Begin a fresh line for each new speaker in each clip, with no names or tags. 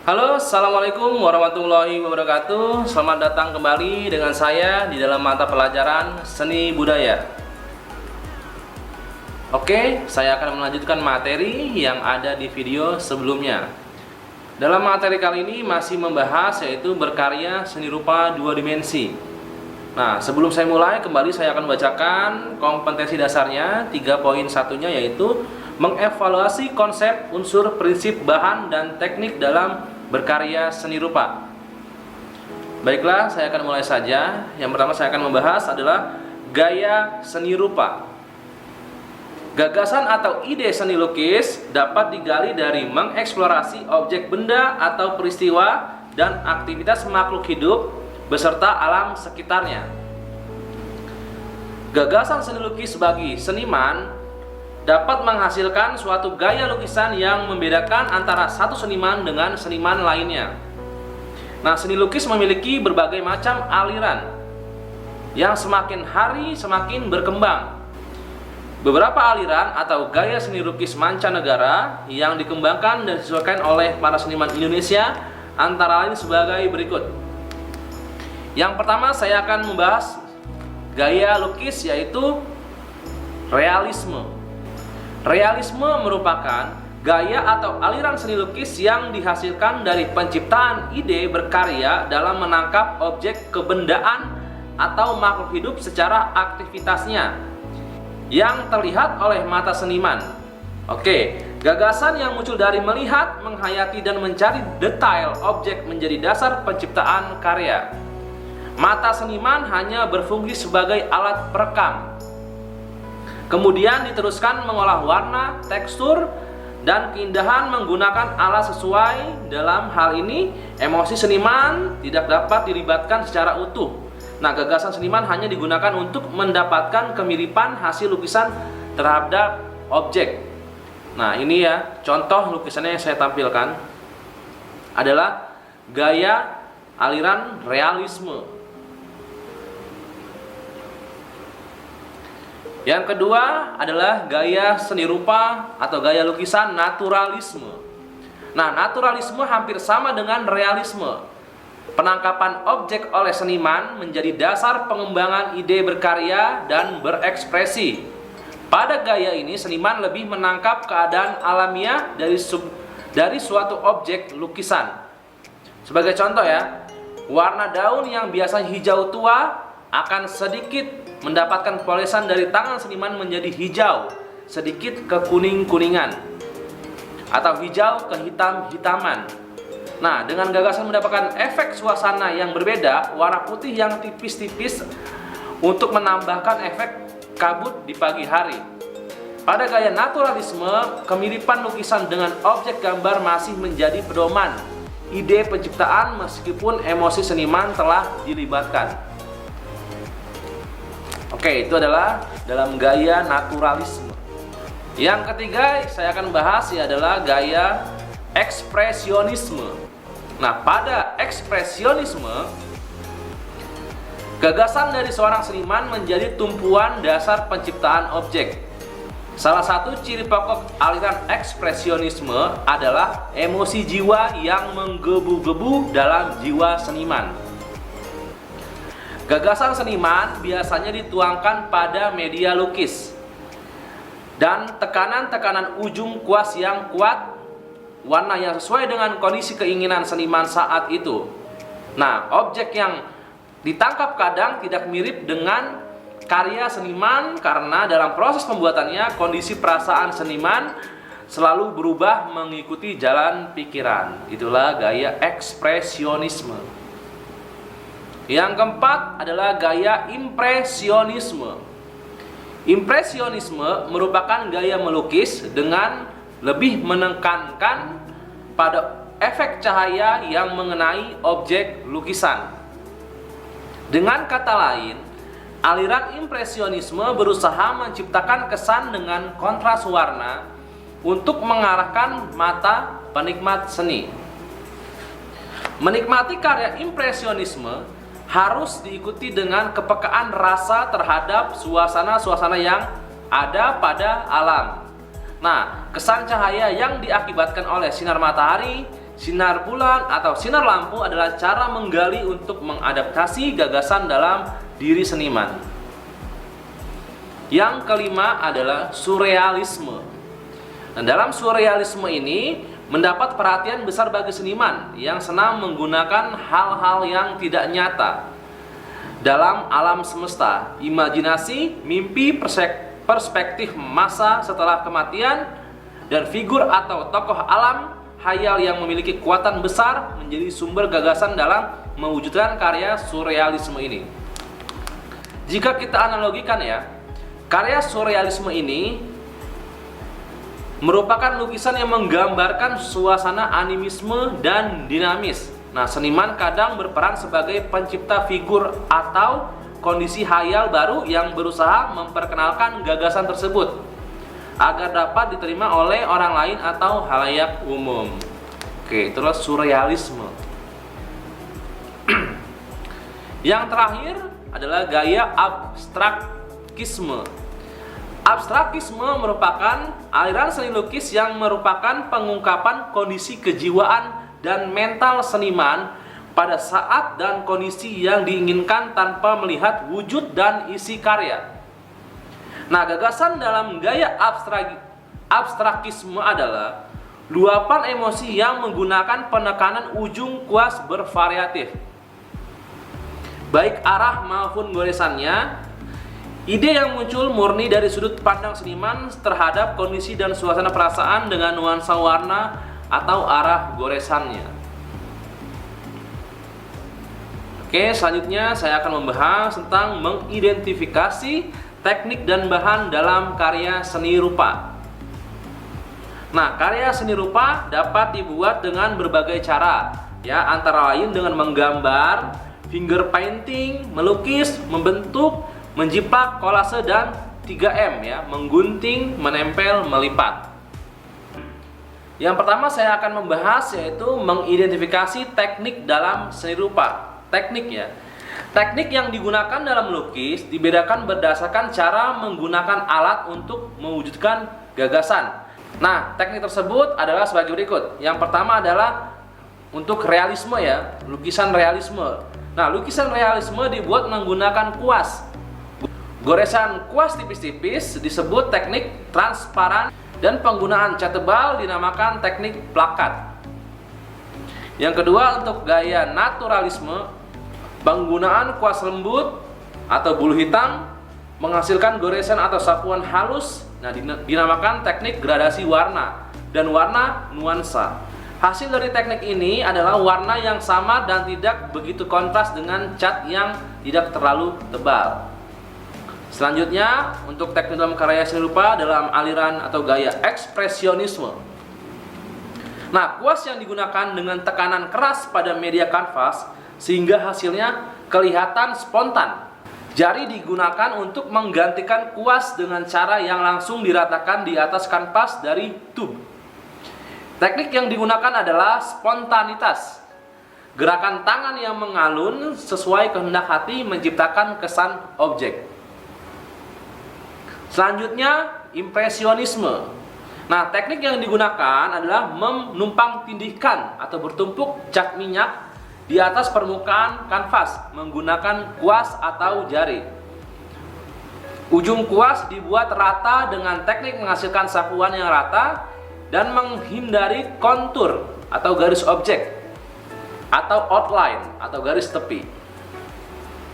Halo, assalamualaikum warahmatullahi wabarakatuh. Selamat datang kembali dengan saya di dalam mata pelajaran seni budaya. Oke, saya akan melanjutkan materi yang ada di video sebelumnya. Dalam materi kali ini masih membahas yaitu berkarya seni rupa dua dimensi. Nah, sebelum saya mulai, kembali saya akan bacakan kompetensi dasarnya. 3.1-nya yaitu mengevaluasi konsep, unsur, prinsip, bahan, dan teknik dalam berkarya seni rupa. Baiklah, saya akan mulai saja. Yang pertama saya akan membahas adalah gaya seni rupa. Gagasan atau ide seni lukis dapat digali dari mengeksplorasi objek benda atau peristiwa dan aktivitas makhluk hidup beserta alam sekitarnya. Gagasan seni lukis bagi seniman dapat menghasilkan suatu gaya lukisan yang membedakan antara satu seniman dengan seniman lainnya. Nah, seni lukis memiliki berbagai macam aliran yang semakin hari semakin berkembang. Beberapa aliran atau gaya seni lukis mancanegara yang dikembangkan dan disesuaikan oleh para seniman Indonesia antara lain sebagai berikut. Yang pertama saya akan membahas gaya lukis yaitu realisme. Realisme merupakan gaya atau aliran seni lukis yang dihasilkan dari penciptaan ide berkarya dalam menangkap objek kebendaan atau makhluk hidup secara aktivitasnya yang terlihat oleh mata seniman. Oke, gagasan yang muncul dari melihat, menghayati, dan mencari detail objek menjadi dasar penciptaan karya. Mata seniman hanya berfungsi sebagai alat perekam. Kemudian diteruskan mengolah warna, tekstur, dan keindahan menggunakan alat sesuai. Dalam hal ini, emosi seniman tidak dapat dilibatkan secara utuh. Nah, gagasan seniman hanya digunakan untuk mendapatkan kemiripan hasil lukisan terhadap objek. Nah, ini ya, contoh lukisannya yang saya tampilkan adalah gaya aliran realisme. Yang kedua adalah gaya seni rupa atau gaya lukisan naturalisme. Nah, naturalisme hampir sama dengan realisme. Penangkapan objek oleh seniman menjadi dasar pengembangan ide berkarya dan berekspresi. Pada gaya ini, seniman lebih menangkap keadaan alamiah dari suatu objek lukisan. Sebagai contoh ya, warna daun yang biasanya hijau tua akan sedikit mendapatkan polesan dari tangan seniman menjadi hijau, sedikit ke kuning-kuningan, atau hijau ke hitam-hitaman. Nah, dengan gagasan mendapatkan efek suasana yang berbeda, warna putih yang tipis-tipis untuk menambahkan efek kabut di pagi hari. Pada gaya naturalisme, kemiripan lukisan dengan objek gambar masih menjadi pedoman ide penciptaan meskipun emosi seniman telah dilibatkan. Oke, itu adalah dalam gaya naturalisme. Yang ketiga saya akan bahas adalah gaya ekspresionisme. Nah, pada ekspresionisme, gagasan dari seorang seniman menjadi tumpuan dasar penciptaan objek. Salah satu ciri pokok aliran ekspresionisme adalah emosi jiwa yang menggebu-gebu dalam jiwa seniman. Gagasan seniman biasanya dituangkan pada media lukis dan tekanan-tekanan ujung kuas yang kuat, warna yang sesuai dengan kondisi keinginan seniman saat itu. Nah, objek yang ditangkap kadang tidak mirip dengan karya seniman karena dalam proses pembuatannya kondisi perasaan seniman selalu berubah mengikuti jalan pikiran. Itulah gaya ekspresionisme. Yang keempat adalah gaya impresionisme. Impresionisme merupakan gaya melukis dengan lebih menekankan pada efek cahaya yang mengenai objek lukisan. Dengan kata lain, aliran impresionisme berusaha menciptakan kesan dengan kontras warna untuk mengarahkan mata penikmat seni. Menikmati karya impresionisme harus diikuti dengan kepekaan rasa terhadap suasana-suasana yang ada pada alam. Nah, kesan cahaya yang diakibatkan oleh sinar matahari, sinar bulan atau sinar lampu adalah cara menggali untuk mengadaptasi gagasan dalam diri seniman. Yang kelima adalah surrealisme. Dan dalam surrealisme ini mendapat perhatian besar bagi seniman yang senang menggunakan hal-hal yang tidak nyata dalam alam semesta, imajinasi, mimpi, perspektif masa setelah kematian, dan figur atau tokoh alam hayal yang memiliki kekuatan besar menjadi sumber gagasan dalam mewujudkan karya surrealisme ini. Jika kita analogikan ya, karya surrealisme ini merupakan lukisan yang menggambarkan suasana animisme dan dinamis. Nah, seniman kadang berperan sebagai pencipta figur atau kondisi hayal baru yang berusaha memperkenalkan gagasan tersebut agar dapat diterima oleh orang lain atau halayak umum. Oke, itulah surrealisme. Yang terakhir adalah gaya abstrakisme. Abstrakisme merupakan aliran seni lukis yang merupakan pengungkapan kondisi kejiwaan dan mental seniman pada saat dan kondisi yang diinginkan tanpa melihat wujud dan isi karya. Nah, gagasan dalam gaya abstrakisme adalah luapan emosi yang menggunakan penekanan ujung kuas bervariatif, baik arah maupun goresannya. Ide yang muncul murni dari sudut pandang seniman terhadap kondisi dan suasana perasaan dengan nuansa warna atau arah goresannya. Oke, selanjutnya saya akan membahas tentang mengidentifikasi teknik dan bahan dalam karya seni rupa. Nah, karya seni rupa dapat dibuat dengan berbagai cara, ya, antara lain dengan menggambar, finger painting, melukis, membentuk, menjiplak, kolase, dan 3M, ya, menggunting, menempel, melipat. Yang pertama saya akan membahas yaitu mengidentifikasi teknik dalam seni rupa. Teknik, ya. Teknik yang digunakan dalam melukis dibedakan berdasarkan cara menggunakan alat untuk mewujudkan gagasan. Nah, teknik tersebut adalah sebagai berikut. Yang pertama adalah untuk realisme, ya, lukisan realisme. Nah, lukisan realisme dibuat menggunakan kuas. Goresan kuas tipis-tipis disebut teknik transparan dan penggunaan cat tebal dinamakan teknik plakat. Yang kedua, untuk gaya naturalisme, penggunaan kuas lembut atau bulu hitam menghasilkan goresan atau sapuan halus, nah, dinamakan teknik gradasi warna dan warna nuansa. Hasil dari teknik ini adalah warna yang sama dan tidak begitu kontras dengan cat yang tidak terlalu tebal. Selanjutnya, untuk teknik dalam karya seni rupa dalam aliran atau gaya ekspresionisme. Nah, kuas yang digunakan dengan tekanan keras pada media kanvas sehingga hasilnya kelihatan spontan. Jari digunakan untuk menggantikan kuas dengan cara yang langsung diratakan di atas kanvas dari tube. Teknik yang digunakan adalah spontanitas. Gerakan tangan yang mengalun sesuai kehendak hati menciptakan kesan objek. Selanjutnya, impresionisme. Nah, teknik yang digunakan adalah menumpang tindihkan atau bertumpuk cat minyak di atas permukaan kanvas menggunakan kuas atau jari. Ujung kuas dibuat rata dengan teknik menghasilkan sapuan yang rata dan menghindari kontur atau garis objek atau outline atau garis tepi.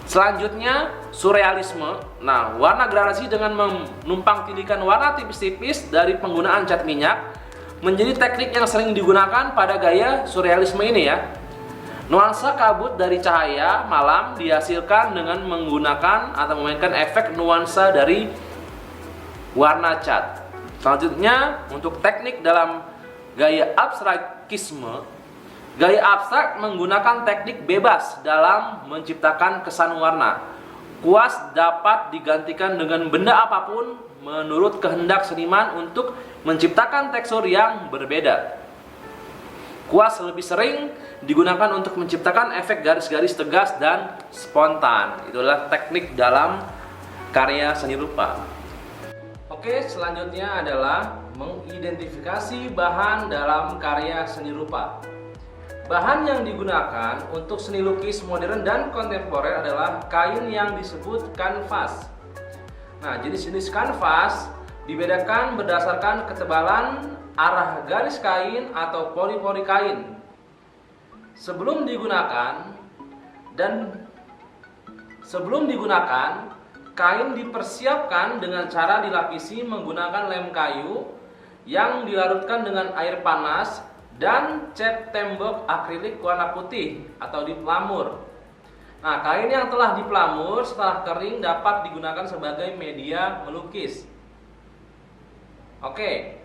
Selanjutnya, surrealisme. Nah, warna gradasi dengan menumpang tindihkan warna tipis-tipis dari penggunaan cat minyak menjadi teknik yang sering digunakan pada gaya surrealisme ini, ya. Nuansa kabut dari cahaya malam dihasilkan dengan menggunakan atau memainkan efek nuansa dari warna cat. Selanjutnya, untuk teknik dalam gaya abstrakisme, gaya abstrak menggunakan teknik bebas dalam menciptakan kesan warna. Kuas dapat digantikan dengan benda apapun menurut kehendak seniman untuk menciptakan tekstur yang berbeda. Kuas lebih sering digunakan untuk menciptakan efek garis-garis tegas dan spontan. Itulah teknik dalam karya seni rupa. Oke, selanjutnya adalah mengidentifikasi bahan dalam karya seni rupa. Bahan yang digunakan untuk seni lukis modern dan kontemporer adalah kain yang disebut kanvas. Nah, jenis-jenis kanvas dibedakan berdasarkan ketebalan, arah garis kain atau pori-pori kain. Sebelum digunakan, kain dipersiapkan dengan cara dilapisi menggunakan lem kayu yang dilarutkan dengan air panas dan cat tembok akrilik warna putih atau diplamur. Nah, kain yang telah diplamur setelah kering dapat digunakan sebagai media melukis. Oke.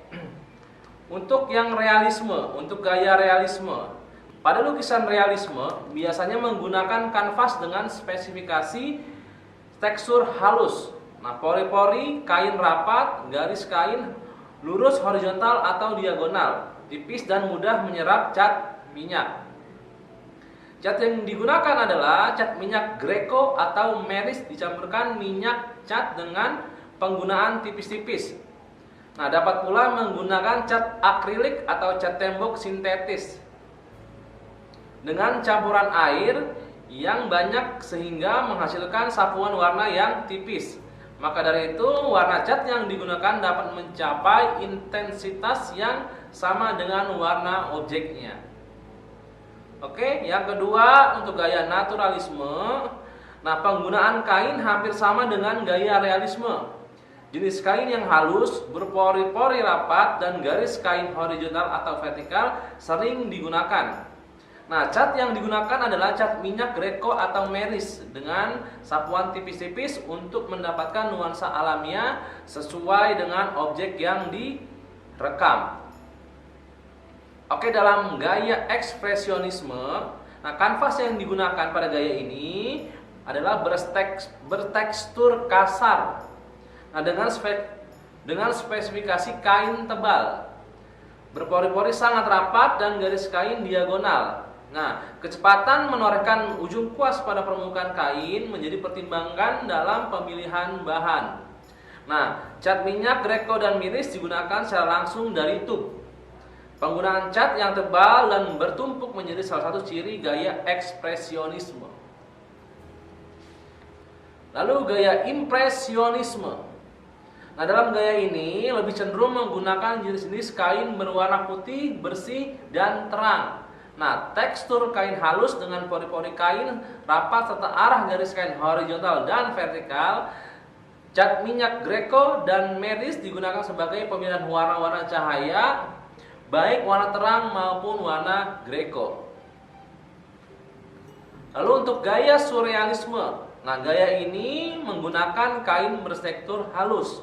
Untuk yang realisme, untuk gaya realisme. Pada lukisan realisme biasanya menggunakan kanvas dengan spesifikasi tekstur halus. Nah, pori-pori kain rapat, garis kain lurus horizontal atau diagonal, tipis dan mudah menyerap cat minyak. Cat yang digunakan adalah cat minyak Greco atau Meris dicampurkan minyak cat dengan penggunaan tipis-tipis. Nah, dapat pula menggunakan cat akrilik atau cat tembok sintetis dengan campuran air yang banyak sehingga menghasilkan sapuan warna yang tipis. Maka dari itu, warna cat yang digunakan dapat mencapai intensitas yang sama dengan warna objeknya. Oke, yang kedua untuk gaya naturalisme. Nah, penggunaan kain hampir sama dengan gaya realisme. Jenis kain yang halus, berpori-pori rapat, dan garis kain horizontal atau vertikal sering digunakan. Nah, cat yang digunakan adalah cat minyak Greco atau Meris dengan sapuan tipis-tipis untuk mendapatkan nuansa alamiah sesuai dengan objek yang direkam. Oke, dalam gaya ekspresionisme, nah kanvas yang digunakan pada gaya ini adalah bertekstur kasar. Nah, dengan spesifikasi kain tebal, berpori-pori sangat rapat dan garis kain diagonal. Nah, kecepatan menorehkan ujung kuas pada permukaan kain menjadi pertimbangan dalam pemilihan bahan. Nah, cat minyak Greco dan Meris digunakan secara langsung dari tub. Penggunaan cat yang tebal dan bertumpuk menjadi salah satu ciri gaya ekspresionisme. Lalu gaya impresionisme. Nah, dalam gaya ini lebih cenderung menggunakan jenis-jenis kain berwarna putih, bersih, dan terang. Nah, tekstur kain halus dengan pori-pori kain rapat serta arah garis kain horizontal dan vertikal. Cat minyak Greco dan Meris digunakan sebagai pemilihan warna-warna cahaya, baik warna terang maupun warna Greco. Lalu untuk gaya surrealisme. Nah, gaya ini menggunakan kain bertekstur halus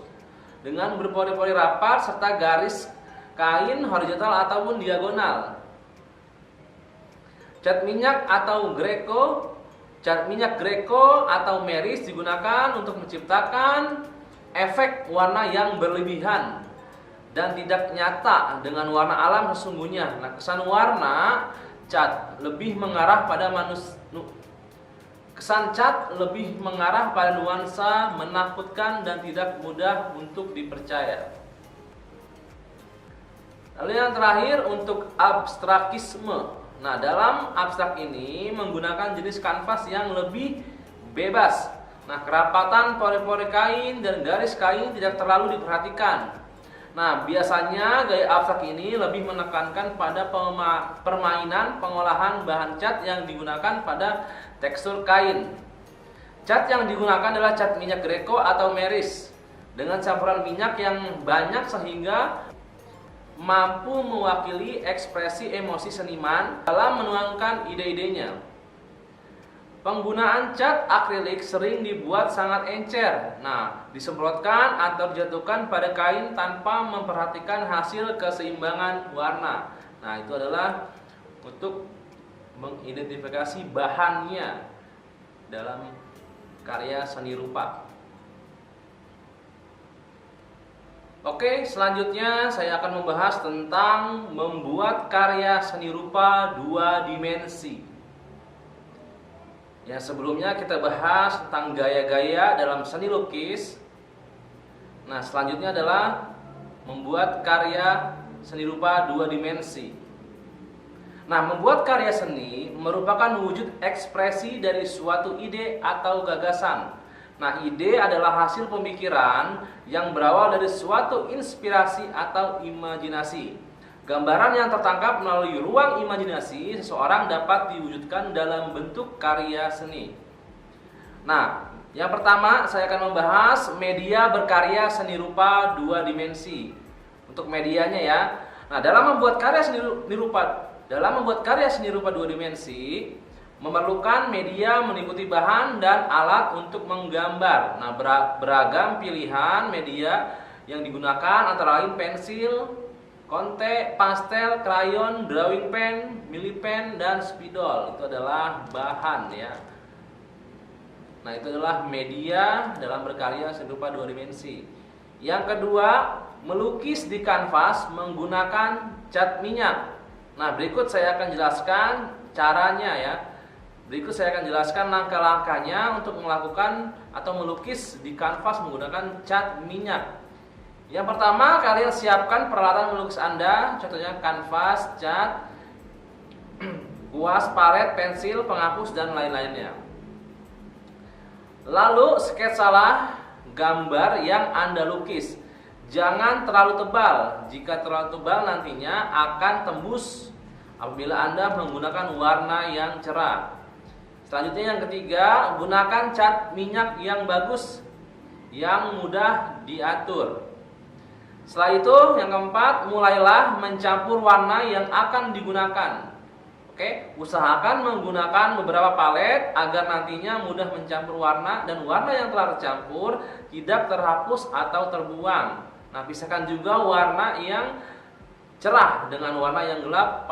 dengan berpori-pori rapat serta garis kain horizontal ataupun diagonal. Cat minyak Greco atau Meris digunakan untuk menciptakan efek warna yang berlebihan dan tidak nyata dengan warna alam sesungguhnya. Nah, kesan warna cat lebih mengarah pada nuansa menakutkan dan tidak mudah untuk dipercaya. Lalu yang terakhir untuk abstrakisme. Nah, dalam abstrak ini menggunakan jenis kanvas yang lebih bebas. Nah, kerapatan pori-pori kain dan garis kain tidak terlalu diperhatikan. Nah, biasanya gaya abstrak ini lebih menekankan pada permainan pengolahan bahan cat yang digunakan pada tekstur kain. Cat yang digunakan adalah cat minyak Greco atau Meris dengan campuran minyak yang banyak sehingga mampu mewakili ekspresi emosi seniman dalam menuangkan ide-idenya. Penggunaan cat akrilik sering dibuat sangat encer. Nah, disemprotkan atau dijatuhkan pada kain tanpa memperhatikan hasil keseimbangan warna. Nah, itu adalah untuk mengidentifikasi bahannya dalam karya seni rupa. Oke, selanjutnya saya akan membahas tentang membuat karya seni rupa 2 dimensi. Yang sebelumnya kita bahas tentang gaya-gaya dalam seni lukis. Nah, selanjutnya adalah membuat karya seni rupa 2 dimensi. Nah, membuat karya seni merupakan wujud ekspresi dari suatu ide atau gagasan. Nah, ide adalah hasil pemikiran yang berawal dari suatu inspirasi atau imajinasi. Gambaran yang tertangkap melalui ruang imajinasi seseorang dapat diwujudkan dalam bentuk karya seni. Nah, yang pertama saya akan membahas media berkarya seni rupa dua dimensi. Untuk medianya ya. Nah, dalam membuat karya seni rupa dua dimensi memerlukan media meliputi bahan dan alat untuk menggambar. Nah, beragam pilihan media yang digunakan antara lain pensil, konte, pastel, krayon, drawing pen, milipen, dan spidol. Itu adalah bahan ya. Nah, itu adalah media dalam berkarya seni rupa dua dimensi. Yang kedua, melukis di kanvas menggunakan cat minyak. Nah, berikut saya akan jelaskan caranya ya. Berikut saya akan jelaskan langkah-langkahnya untuk melakukan atau melukis di kanvas menggunakan cat minyak. Yang pertama, kalian siapkan peralatan melukis Anda, contohnya kanvas, cat, kuas, palet, pensil, penghapus, dan lain-lainnya. Lalu sketsalah gambar yang Anda lukis. Jangan terlalu tebal. Jika terlalu tebal nantinya akan tembus apabila Anda menggunakan warna yang cerah. Selanjutnya yang ketiga, gunakan cat minyak yang bagus, yang mudah diatur. Setelah itu yang keempat, mulailah mencampur warna yang akan digunakan. Oke, usahakan menggunakan beberapa palet agar nantinya mudah mencampur warna dan warna yang telah tercampur tidak terhapus atau terbuang. Nah, pisahkan juga warna yang cerah dengan warna yang gelap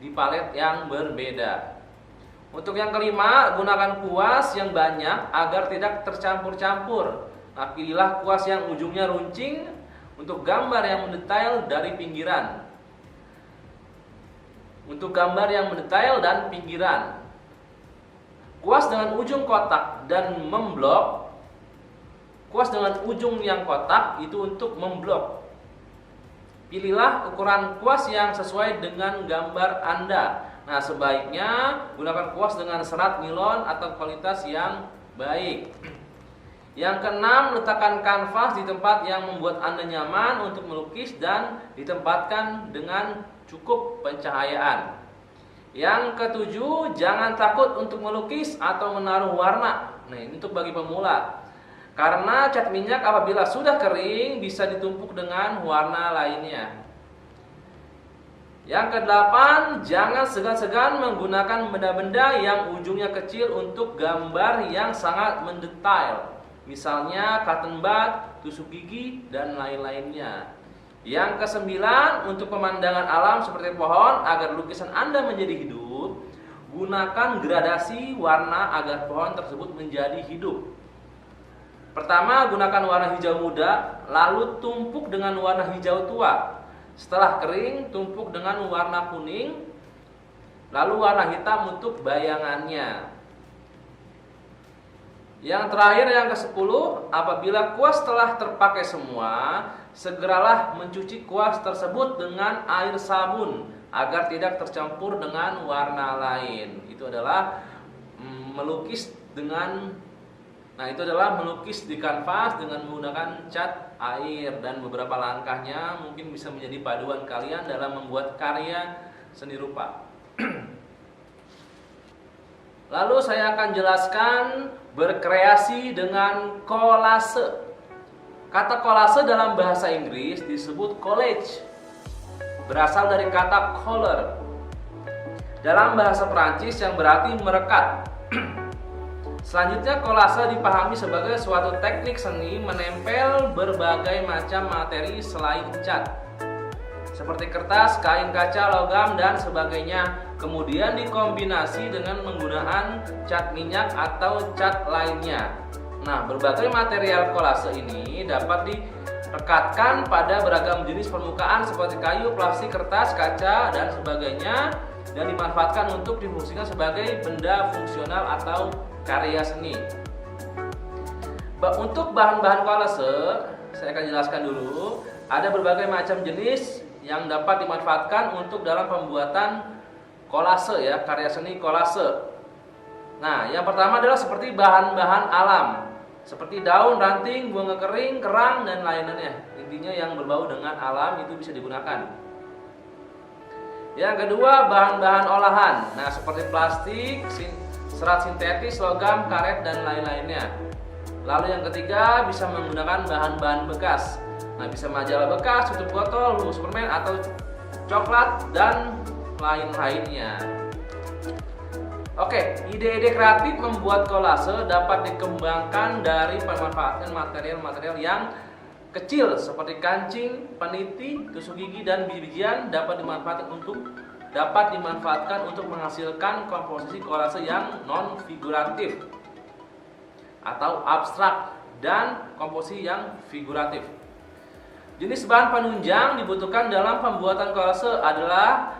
di palet yang berbeda. Untuk yang kelima, gunakan kuas yang banyak agar tidak tercampur-campur. Nah, pilihlah kuas yang ujungnya runcing untuk gambar yang mendetail dari pinggiran. Untuk gambar yang mendetail dan pinggiran. Kuas dengan ujung kotak dan memblok. Kuas dengan ujung yang kotak itu untuk memblok. Pilihlah ukuran kuas yang sesuai dengan gambar Anda. Nah, sebaiknya gunakan kuas dengan serat nilon atau kualitas yang baik. Yang keenam, letakkan kanvas di tempat yang membuat Anda nyaman untuk melukis dan ditempatkan dengan cukup pencahayaan. Yang ketujuh, jangan takut untuk melukis atau menaruh warna. Nah, ini untuk bagi pemula. Karena cat minyak apabila sudah kering bisa ditumpuk dengan warna lainnya. Yang kedelapan, jangan segan-segan menggunakan benda-benda yang ujungnya kecil untuk gambar yang sangat mendetail. Misalnya cotton bud, tusuk gigi, dan lain-lainnya. Yang kesembilan, untuk pemandangan alam seperti pohon, agar lukisan Anda menjadi hidup, gunakan gradasi warna agar pohon tersebut menjadi hidup. Pertama, gunakan warna hijau muda, lalu tumpuk dengan warna hijau tua. Setelah kering, tumpuk dengan warna kuning, lalu warna hitam untuk bayangannya. Yang terakhir, yang ke-10, apabila kuas telah terpakai semua, segeralah mencuci kuas tersebut dengan air sabun agar tidak tercampur dengan warna lain. Itu adalah melukis di kanvas dengan menggunakan cat air, dan beberapa langkahnya mungkin bisa menjadi paduan kalian dalam membuat karya seni rupa. Lalu saya akan jelaskan berkreasi dengan kolase. Kata kolase dalam bahasa Inggris disebut collage, berasal dari kata color dalam bahasa Perancis yang berarti merekat. Selanjutnya, kolase dipahami sebagai suatu teknik seni menempel berbagai macam materi selain cat, seperti kertas, kain, kaca, logam, dan sebagainya, kemudian dikombinasi dengan menggunakan cat minyak atau cat lainnya. Nah, berbagai material kolase ini dapat direkatkan pada beragam jenis permukaan seperti kayu, plastik, kertas, kaca, dan sebagainya, dan dimanfaatkan untuk difungsikan sebagai benda fungsional atau karya seni. Untuk bahan-bahan kolase, saya akan jelaskan dulu. Ada berbagai macam jenis yang dapat dimanfaatkan untuk dalam pembuatan kolase ya, karya seni kolase. Nah, yang pertama adalah seperti bahan-bahan alam, seperti daun, ranting, bunga kering, kerang, dan lain-lainnya. Intinya yang berbau dengan alam itu bisa digunakan. Yang kedua, bahan-bahan olahan. Nah, seperti plastik, serat sintetis, logam, karet, dan lain-lainnya. Lalu yang ketiga, bisa menggunakan bahan-bahan bekas. Nah, bisa majalah bekas, tutup botol, lumus permen, atau coklat, dan lain-lainnya. Oke, ide-ide kreatif membuat kolase dapat dikembangkan dari pemanfaatan material-material yang kecil seperti kancing, peniti, tusuk gigi, dan biji-bijian dapat dimanfaatkan untuk menghasilkan komposisi kolase yang non-figuratif atau abstrak dan komposisi yang figuratif. Jenis bahan penunjang dibutuhkan dalam pembuatan kolase adalah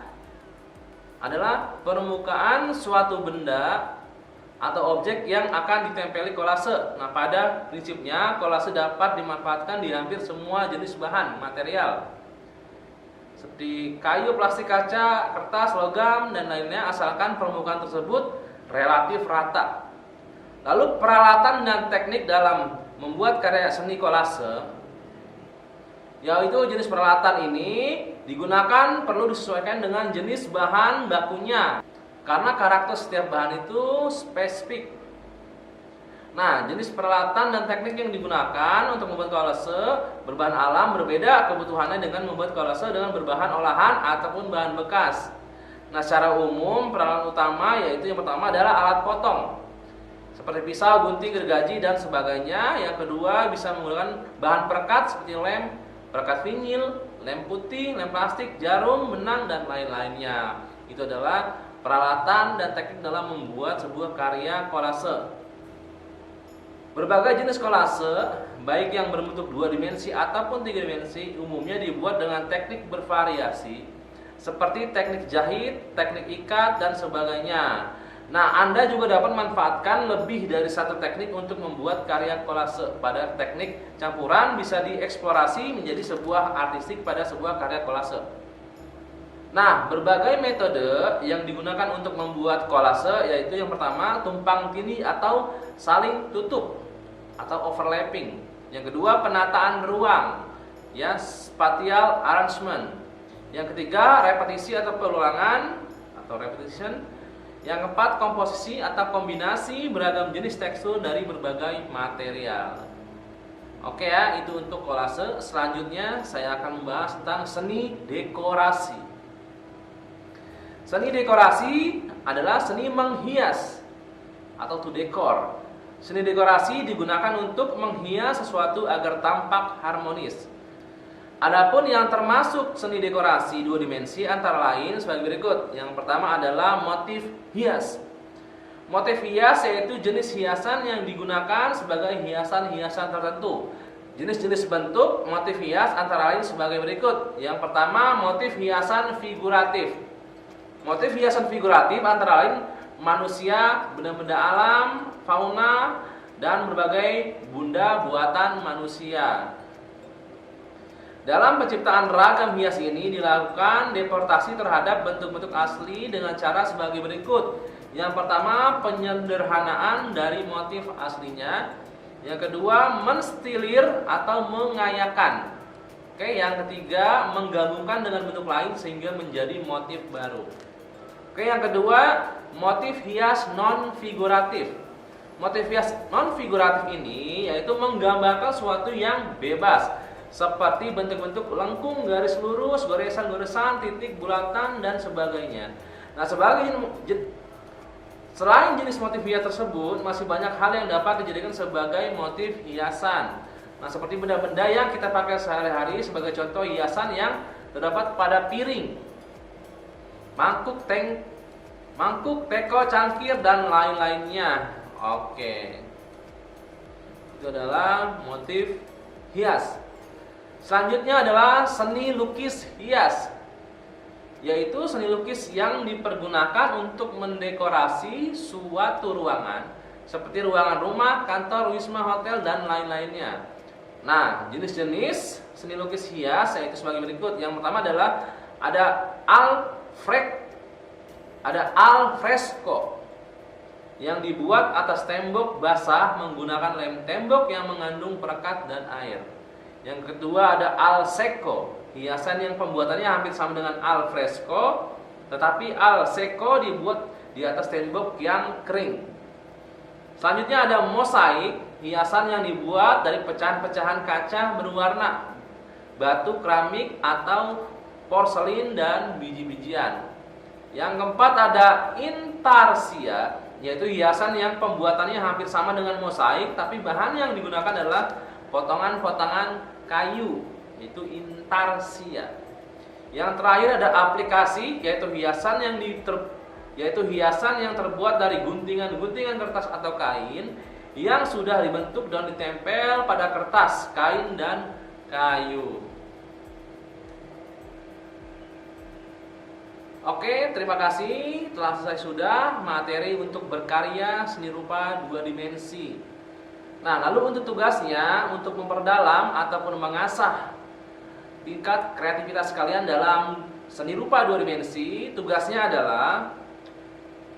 permukaan suatu benda atau objek yang akan ditempeli kolase. Nah, pada prinsipnya kolase dapat dimanfaatkan di hampir semua jenis bahan material seperti kayu, plastik, kaca, kertas, logam, dan lainnya, asalkan permukaan tersebut relatif rata. Lalu peralatan dan teknik dalam membuat karya seni kolase, yaitu jenis peralatan ini digunakan perlu disesuaikan dengan jenis bahan bakunya karena karakter setiap bahan itu spesifik. Nah, jenis peralatan dan teknik yang digunakan untuk membuat kolase berbahan alam berbeda kebutuhannya dengan membuat kolase dengan berbahan olahan ataupun bahan bekas. Nah, secara umum peralatan utama yaitu yang pertama adalah alat potong seperti pisau, gunting, gergaji, dan sebagainya. Yang kedua bisa menggunakan bahan perekat seperti lem, perekat vinil, lem putih, lem plastik, jarum, benang, dan lain-lainnya. Itu adalah peralatan dan teknik dalam membuat sebuah karya kolase. Berbagai jenis kolase, baik yang berbentuk 2 dimensi ataupun 3 dimensi, umumnya dibuat dengan teknik bervariasi, seperti teknik jahit, teknik ikat, dan sebagainya. Nah, Anda juga dapat memanfaatkan lebih dari satu teknik untuk membuat karya kolase. Pada teknik campuran bisa dieksplorasi menjadi sebuah artistik pada sebuah karya kolase. Nah, berbagai metode yang digunakan untuk membuat kolase yaitu yang pertama tumpang tindih atau saling tutup atau overlapping. Yang kedua penataan ruang, ya, spatial arrangement. Yang ketiga repetisi atau perulangan atau repetition. Yang keempat komposisi atau kombinasi beragam jenis tekstur dari berbagai material. Oke ya, itu untuk kolase. Selanjutnya saya akan membahas tentang seni dekorasi. Seni dekorasi adalah seni menghias atau to decor. Seni dekorasi digunakan untuk menghias sesuatu agar tampak harmonis. Adapun yang termasuk seni dekorasi 2 dimensi antara lain sebagai berikut. Yang pertama adalah motif hias. Motif hias yaitu jenis hiasan yang digunakan sebagai hiasan-hiasan tertentu. Jenis-jenis bentuk motif hias antara lain sebagai berikut. Yang pertama, motif hiasan figuratif. Motif hiasan figuratif antara lain manusia, benda-benda alam, fauna, dan berbagai benda buatan manusia. Dalam penciptaan ragam hias ini dilakukan deportasi terhadap bentuk-bentuk asli dengan cara sebagai berikut. Yang pertama, penyederhanaan dari motif aslinya. Yang kedua, menstilir atau mengayakan. Oke, yang ketiga, menggabungkan dengan bentuk lain sehingga menjadi motif baru. Oke, yang kedua, motif hias non-figuratif. Motif hias non-figuratif ini yaitu menggambarkan sesuatu yang bebas, seperti bentuk-bentuk lengkung, garis lurus, goresan-goresan, titik, bulatan, dan sebagainya. Nah, selain jenis motif hias tersebut, masih banyak hal yang dapat dijadikan sebagai motif hiasan. Nah, seperti benda-benda yang kita pakai sehari-hari, sebagai contoh hiasan yang terdapat pada piring, mangkuk, teko, cangkir, dan lain-lainnya. Oke, itu adalah motif hias. Selanjutnya adalah seni lukis hias, yaitu seni lukis yang dipergunakan untuk mendekorasi suatu ruangan seperti ruangan rumah, kantor, wisma, hotel, dan lain-lainnya. Nah, jenis-jenis seni lukis hias yaitu sebagai berikut. Yang pertama adalah ada ada al fresco yang dibuat atas tembok basah menggunakan lem tembok yang mengandung perekat dan air. Yang kedua ada al secco, hiasan yang pembuatannya hampir sama dengan al fresco, tetapi al secco dibuat di atas tembok yang kering. Selanjutnya ada mosaik, hiasan yang dibuat dari pecahan-pecahan kaca berwarna, batu keramik atau porselin dan biji-bijian. Yang keempat ada intarsia, yaitu hiasan yang pembuatannya hampir sama dengan mosaik, tapi bahan yang digunakan adalah potongan-potongan kayu, yaitu intarsia. Yang terakhir ada aplikasi, yaitu hiasan yang terbuat dari guntingan-guntingan kertas atau kain yang sudah dibentuk dan ditempel pada kertas, kain, dan kayu. Oke, terima kasih. Telah selesai sudah materi untuk berkarya seni rupa 2 dimensi. Nah, lalu untuk tugasnya, untuk memperdalam ataupun mengasah tingkat kreativitas kalian dalam seni rupa 2 dimensi, tugasnya adalah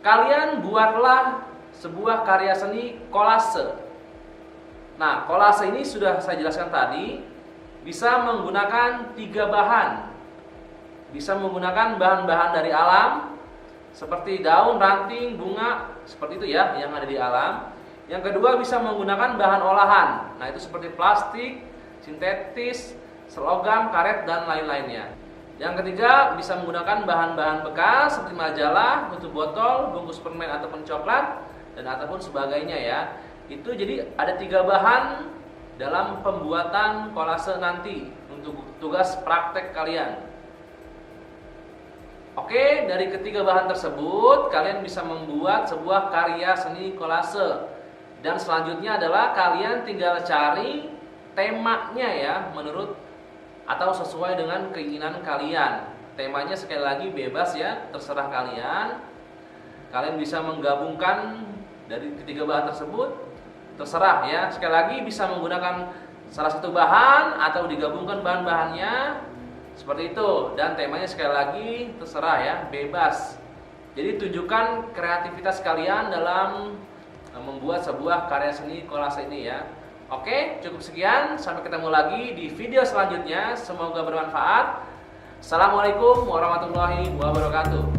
kalian buatlah sebuah karya seni kolase. Nah, kolase ini sudah saya jelaskan tadi, bisa menggunakan 3 bahan. Bisa menggunakan bahan-bahan dari alam seperti daun, ranting, bunga, seperti itu ya yang ada di alam. Yang kedua bisa menggunakan bahan olahan. Nah, itu seperti plastik, sintetis, selogam, karet, dan lain-lainnya. Yang ketiga bisa menggunakan bahan-bahan bekas seperti majalah, tutup botol, bungkus permen ataupun coklat, dan ataupun sebagainya ya. Itu jadi ada 3 bahan dalam pembuatan kolase nanti untuk tugas praktek kalian. Oke, dari ketiga bahan tersebut kalian bisa membuat sebuah karya seni kolase. Dan selanjutnya adalah kalian tinggal cari temanya ya, menurut atau sesuai dengan keinginan kalian. Temanya sekali lagi bebas ya, terserah kalian. Kalian bisa menggabungkan dari ketiga bahan tersebut, terserah ya. Sekali lagi bisa menggunakan salah satu bahan atau digabungkan bahan-bahannya. Seperti itu, dan temanya sekali lagi terserah ya, bebas. Jadi tunjukkan kreativitas kalian dalam membuat sebuah karya seni kolase ini ya. Oke, cukup sekian, sampai ketemu lagi di video selanjutnya. Semoga bermanfaat. Assalamualaikum warahmatullahi wabarakatuh.